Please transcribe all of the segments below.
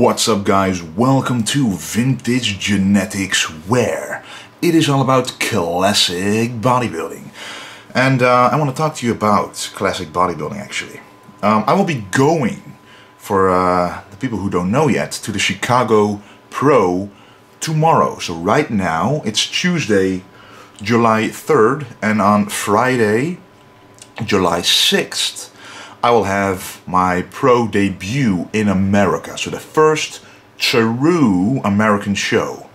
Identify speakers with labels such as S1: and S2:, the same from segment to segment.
S1: What's up guys, welcome to Vintage Genetics, where it is all about classic bodybuilding. And I want to talk to you about classic bodybuilding actually. I will be going, for the people who don't know yet, to the Chicago Pro tomorrow. So right now, it's Tuesday, July 3rd, and on Friday, July 6th, I will have my pro debut in America. So the first true American show.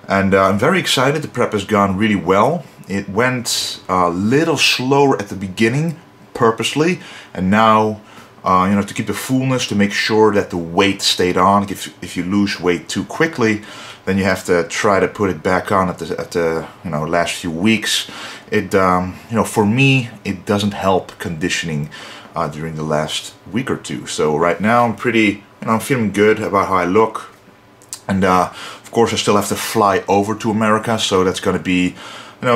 S1: And I'm very excited. The prep has gone really well. It went a little slower at the beginning, purposely. And now, to keep the fullness, to make sure that the weight stayed on. If you lose weight too quickly, then you have to try to put it back on at the last few weeks. It for me, it doesn't help conditioning during the last week or two. So right now I'm pretty, I'm feeling good about how I look. And of course I still have to fly over to America, so that's going to be,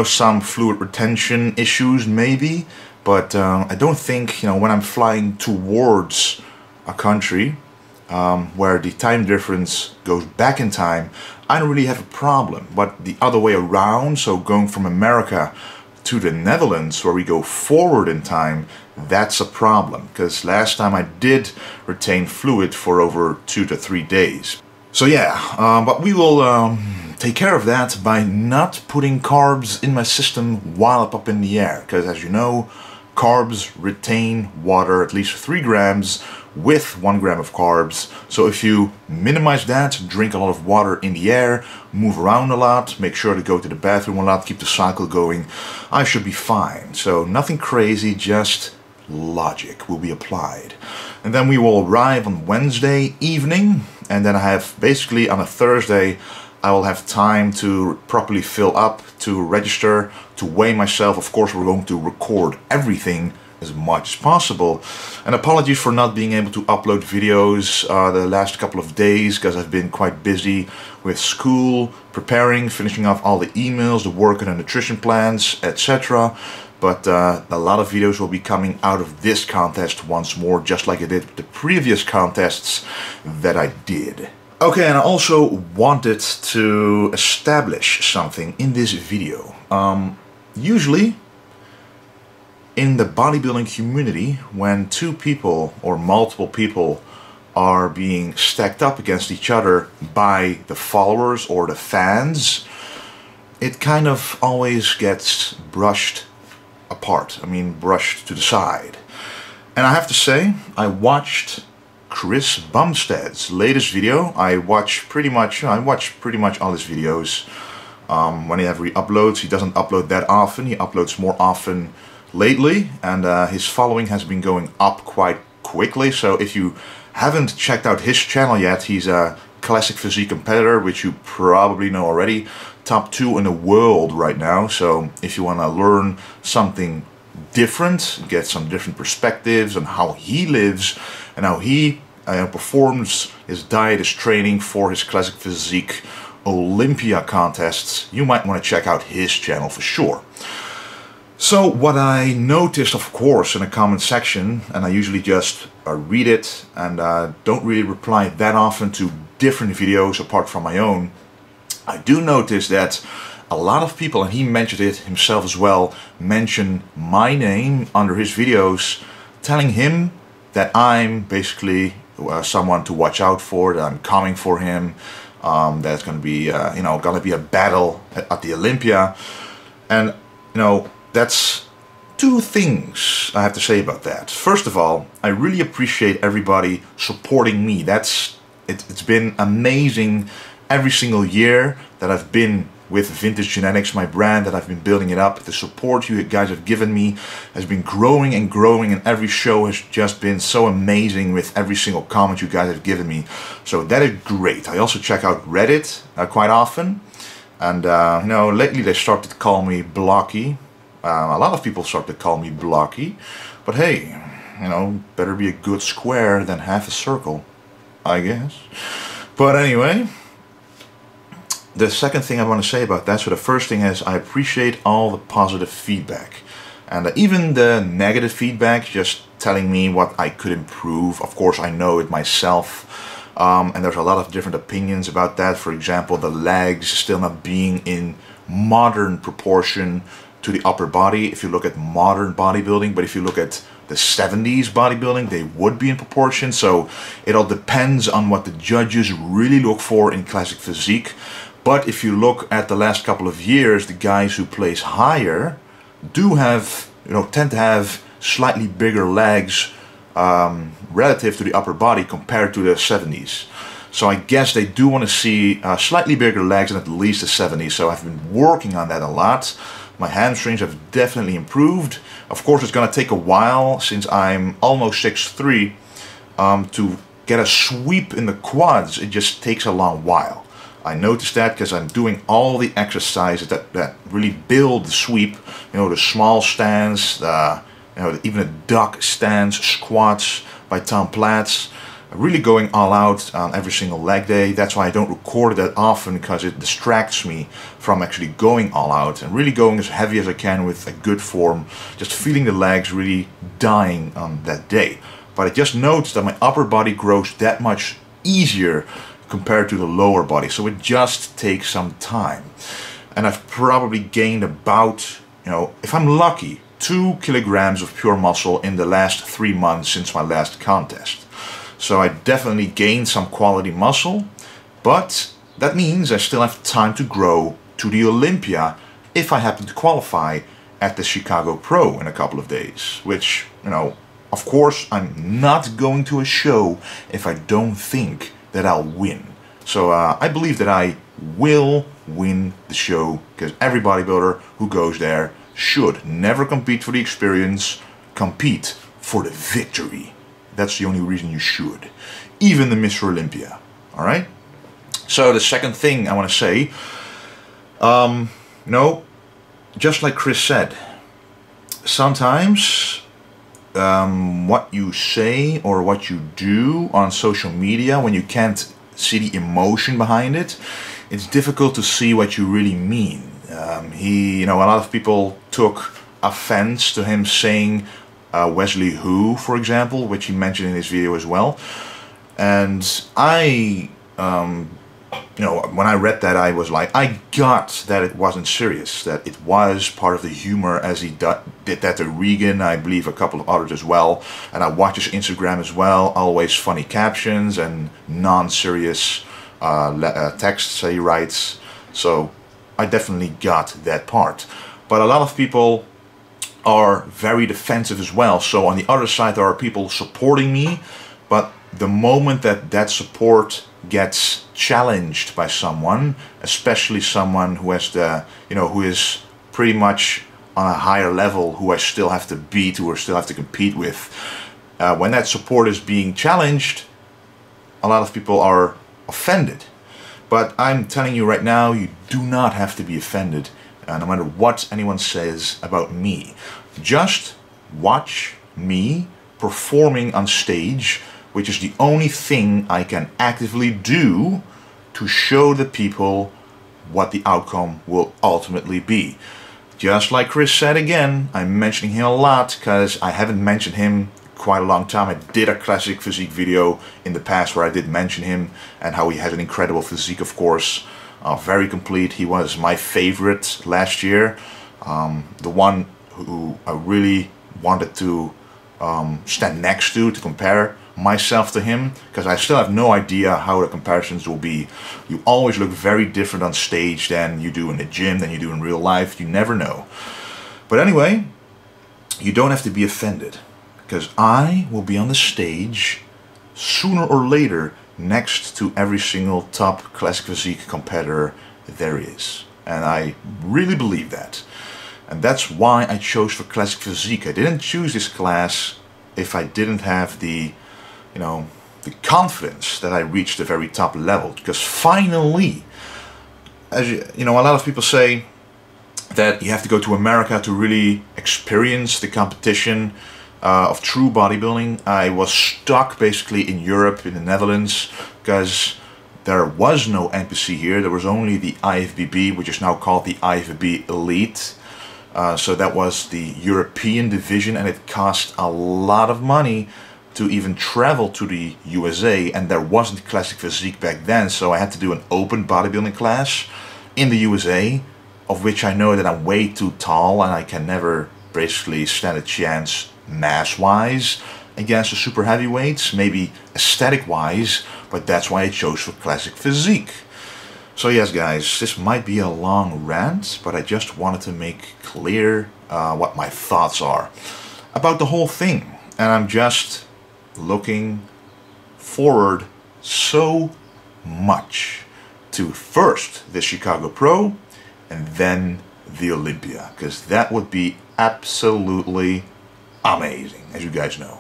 S1: some fluid retention issues maybe. But I don't think, when I'm flying towards a country where the time difference goes back in time, I don't really have a problem. But the other way around, so going from America to the Netherlands, where we go forward in time, that's a problem, because last time I did retain fluid for over 2 to 3 days. So yeah, but we will take care of that by not putting carbs in my system while up in the air, because as you know, carbs retain water, at least 3 grams with 1 gram of carbs. So if you minimize that, drink a lot of water in the air, move around a lot, make sure to go to the bathroom a lot, keep the cycle going, I should be fine. So nothing crazy, just logic will be applied. And then we will arrive on Wednesday evening, and then I have basically on a Thursday I will have time to properly fill up, to register, to weigh myself. Of course, we're going to record everything as much as possible. And apologies for not being able to upload videos the last couple of days, because I've been quite busy with school, preparing, finishing off all the emails, the work and the nutrition plans, etc. But a lot of videos will be coming out of this contest once more, just like I did with the previous contests that I did. Okay, and I also wanted to establish something in this video. Usually, in the bodybuilding community, when 2 people or multiple people are being stacked up against each other by the followers or the fans, it kind of always gets brushed apart. I mean, brushed to the side. And I have to say, I watched Chris Bumstats' latest video. I watch pretty much all his videos. Whenever he uploads, he doesn't upload that often. He uploads more often lately, and his following has been going up quite quickly. So if you haven't checked out his channel yet, he's a Classic Physique competitor, which you probably know already. Top 2 in the world right now. So if you want to learn something different, get some different perspectives on how he lives and how he performs his diet, his training for his Classic Physique Olympia contests, you might want to check out his channel for sure. So what I noticed, of course, in the comment section, and I usually just read it and don't really reply that often to different videos apart from my own, I do notice that a lot of people, and he mentioned it himself as well, mention my name under his videos, telling him that I'm basically someone to watch out for, that I'm coming for him, that's going to be, going to be a battle at the Olympia. And, that's 2 things I have to say about that. First of all, I really appreciate everybody supporting me. It's been amazing every single year that I've been with Vintage Genetics, my brand, that I've been building it up. The support you guys have given me has been growing and growing, and every show has just been so amazing with every single comment you guys have given me. So that is great. I also check out Reddit quite often, and lately they started to call me Blocky. A lot of people start to call me Blocky, but hey, better be a good square than half a circle, I guess. But anyway, the second thing I want to say about that, so the first thing is I appreciate all the positive feedback. And even the negative feedback, just telling me what I could improve. Of course, I know it myself. and there's a lot of different opinions about that. For example, the legs still not being in modern proportion to the upper body if you look at modern bodybuilding, but if you look at the 70s bodybuilding, they would be in proportion. So it all depends on what the judges really look for in Classic Physique. But if you look at the last couple of years, the guys who place higher do have, tend to have slightly bigger legs relative to the upper body compared to the 70s. So I guess they do want to see slightly bigger legs than at least the 70s. So I've been working on that a lot. My hamstrings have definitely improved. Of course, it's going to take a while since I'm almost 6'3", to get a sweep in the quads. It just takes a long while. I noticed that because I'm doing all the exercises that really build the sweep. The small stance, even the duck stance, squats by Tom Platz. Really going all out on every single leg day. That's why I don't record it that often, because it distracts me from actually going all out and really going as heavy as I can with a good form, just feeling the legs really dying on that day. But I just noticed that my upper body grows that much easier compared to the lower body, so it just takes some time. And I've probably gained about, if I'm lucky, 2 kilograms of pure muscle in the last 3 months since my last contest. So I definitely gained some quality muscle, but that means I still have time to grow to the Olympia if I happen to qualify at the Chicago Pro in a couple of days. Which, of course, I'm not going to a show if I don't think that I'll win. So I believe that I will win the show, because every bodybuilder who goes there should never compete for the experience, compete for the victory. That's the only reason you should. Even the Mr. Olympia. Alright? So the second thing I want to say, just like Chris said, sometimes what you say or what you do on social media, when you can't see the emotion behind it, it's difficult to see what you really mean. A lot of people took offense to him saying Wesley who, for example, which he mentioned in his video as well. And I, when I read that, I was like, I got that it wasn't serious, that it was part of the humor, as he did that to Regan, I believe a couple of others as well. And I watch his Instagram as well, always funny captions and non-serious texts that he writes. So I definitely got that part. But a lot of people are very defensive as well. So on the other side, there are people supporting me, but the moment that that support gets challenged by someone, especially someone who has who is pretty much on a higher level, who I still have to beat, who I still have to compete with, when that support is being challenged, a lot of people are offended. But I'm telling you right now, you do not have to be offended, no matter what anyone says about me. Just watch me performing on stage, which is the only thing I can actively do to show the people what the outcome will ultimately be. Just like Chris said again, I'm mentioning him a lot because I haven't mentioned him quite a long time. I did a Classic Physique video in the past where I did mention him and how he has an incredible physique, of course. Very complete. He was my favorite last year. The one who I really wanted to stand next to compare myself to him, because I still have no idea how the comparisons will be. You always look very different on stage than you do in the gym, than you do in real life. You never know. But anyway, you don't have to be offended, because I will be on the stage sooner or later next to every single top Classic Physique competitor there is. And I really believe that. And that's why I chose for Classic Physique. I didn't choose this class if I didn't have the confidence that I reached the very top level. Because finally, as a lot of people say that you have to go to America to really experience the competition of true bodybuilding. I was stuck basically in Europe, in the Netherlands, because there was no NPC here. There was only the IFBB, which is now called the IFBB Elite. So that was the European division, and it cost a lot of money to even travel to the USA, and there wasn't Classic Physique back then, so I had to do an open bodybuilding class in the USA, of which I know that I'm way too tall and I can never basically stand a chance mass-wise against the super heavyweights, maybe aesthetic-wise, but that's why I chose for Classic Physique. So yes guys, this might be a long rant, but I just wanted to make clear what my thoughts are about the whole thing. And I'm just looking forward so much to first the Chicago Pro and then the Olympia, because that would be absolutely amazing, as you guys know.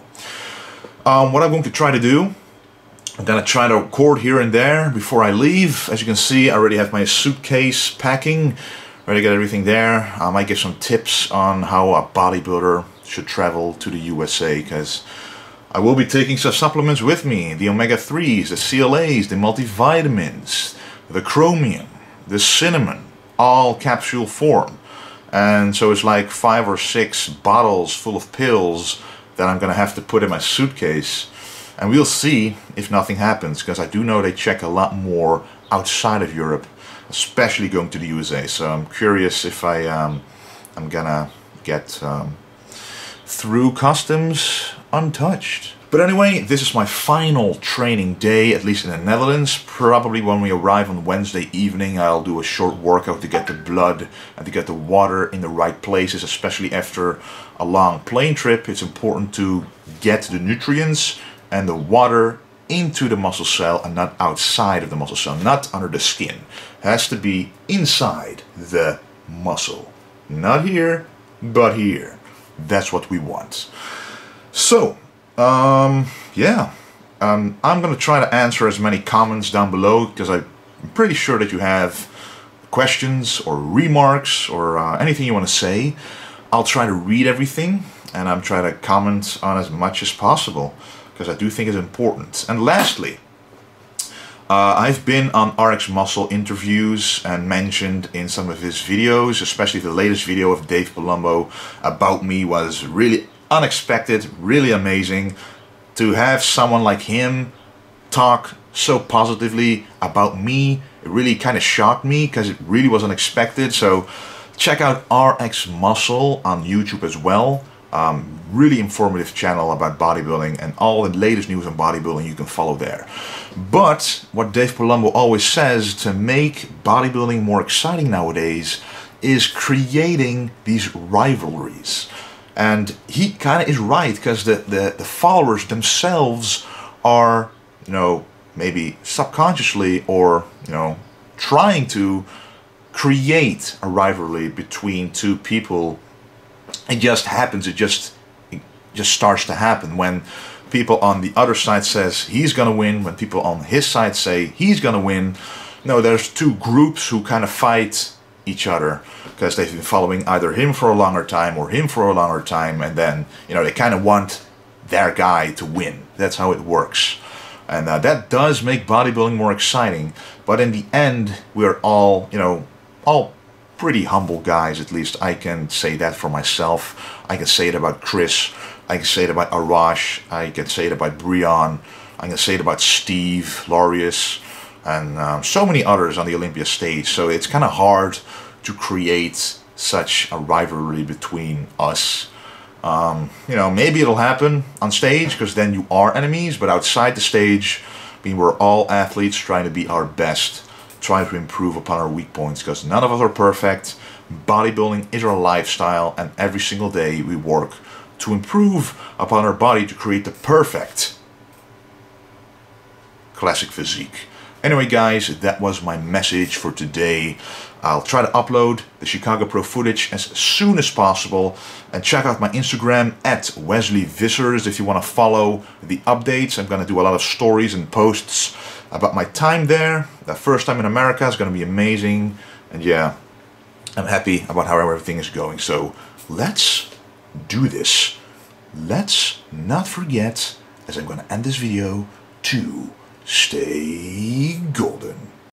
S1: What I'm going to try to do, I'm going to try to record here and there before I leave. As you can see, I already have my suitcase packing, ready to get everything there. I might give some tips on how a bodybuilder should travel to the USA, because I will be taking some supplements with me. The omega-3s, the CLAs, the multivitamins, the chromium, the cinnamon, all capsule form. And so it's like 5 or 6 bottles full of pills that I'm gonna have to put in my suitcase. And we'll see if nothing happens, because I do know they check a lot more outside of Europe, especially going to the USA. So I'm curious if I'm gonna get through customs untouched. But anyway, this is my final training day, at least in the Netherlands. Probably when we arrive on Wednesday evening, I'll do a short workout to get the blood and to get the water in the right places, especially after a long plane trip. It's important to get the nutrients and the water into the muscle cell and not outside of the muscle cell, not under the skin. It has to be inside the muscle. Not here, but here. That's what we want. So, yeah, I'm going to try to answer as many comments down below, because I'm pretty sure that you have questions or remarks or anything you want to say. I'll try to read everything, and I'm trying to comment on as much as possible, because I do think it's important. And lastly, I've been on RX Muscle interviews and mentioned in some of his videos, especially the latest video of Dave Palumbo about me was really unexpected, really amazing. To have someone like him talk so positively about me, it really kind of shocked me, because it really was unexpected. So check out RX Muscle on YouTube as well. Really informative channel about bodybuilding, and all the latest news on bodybuilding you can follow there. But what Dave Palumbo always says to make bodybuilding more exciting nowadays is creating these rivalries. And he kind of is right, because the followers themselves are, you know, maybe subconsciously or, you know, trying to create a rivalry between two people. It just happens, it just starts to happen when people on the other side says he's gonna win, when people on his side say he's gonna win. No, there's two groups who kind of fight each other, because they've been following either him for a longer time or him for a longer time, and then, you know, they kind of want their guy to win. That's how it works. And that does make bodybuilding more exciting, but in the end we're all, you know, all pretty humble guys. At least I can say that for myself. I can say it about Chris, I can say it about Arash, I can say it about Brian, I can say it about Steve, Laureus, and so many others on the Olympia stage. So it's kind of hard to create such a rivalry between us. You know, maybe it'll happen on stage, because then you are enemies, but outside the stage, I mean, we're all athletes trying to be our best, trying to improve upon our weak points, because none of us are perfect. Bodybuilding is our lifestyle, and every single day we work to improve upon our body to create the perfect classic physique. Anyway guys, that was my message for today. I'll try to upload the Chicago Pro footage as soon as possible, and check out my Instagram at Wesley Vissers if you want to follow the updates. I'm going to do a lot of stories and posts about my time there. The first time in America is going to be amazing, and yeah, I'm happy about how everything is going. So let's do this. Let's not forget, as I'm going to end this video, to stay golden.